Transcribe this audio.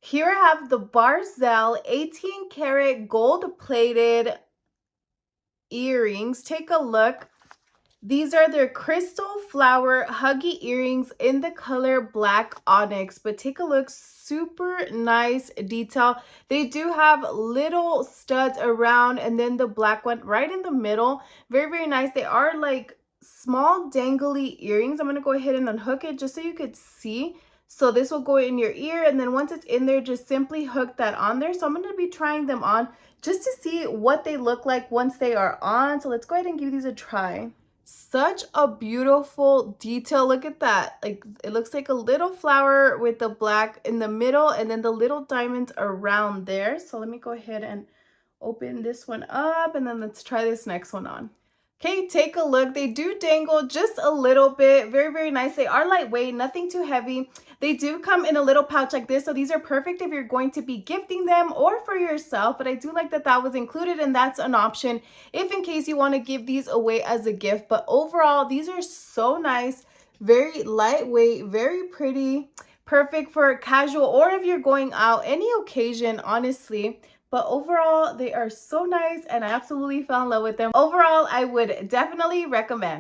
Here I have the Barzel 18 karat gold plated earrings. Take a look. These are their crystal flower Huggy earrings in the color Black Onyx. But take a look, super nice detail. They do have little studs around and then the black one right in the middle. Very, very nice. They are like small dangly earrings. I'm going to go ahead and unhook it just so you could see. So this will go in your ear, and then once it's in there, just simply hook that on there. So I'm going to be trying them on just to see what they look like once they are on. So let's go ahead and give these a try. Such a beautiful detail. Look at that. Like, it looks like a little flower with the black in the middle and then the little diamonds around there. So let me go ahead and open this one up, and then let's try this next one on. Okay, take a look. They do dangle just a little bit. Very, very nice. They are lightweight, nothing too heavy. They do come in a little pouch like this, so these are perfect if you're going to be gifting them or for yourself. But I do like that that was included, and that's an option if in case you want to give these away as a gift. But overall, these are so nice, very lightweight, very pretty, perfect for casual or if you're going out, any occasion, honestly. But overall, they are so nice and I absolutely fell in love with them. Overall, I would definitely recommend.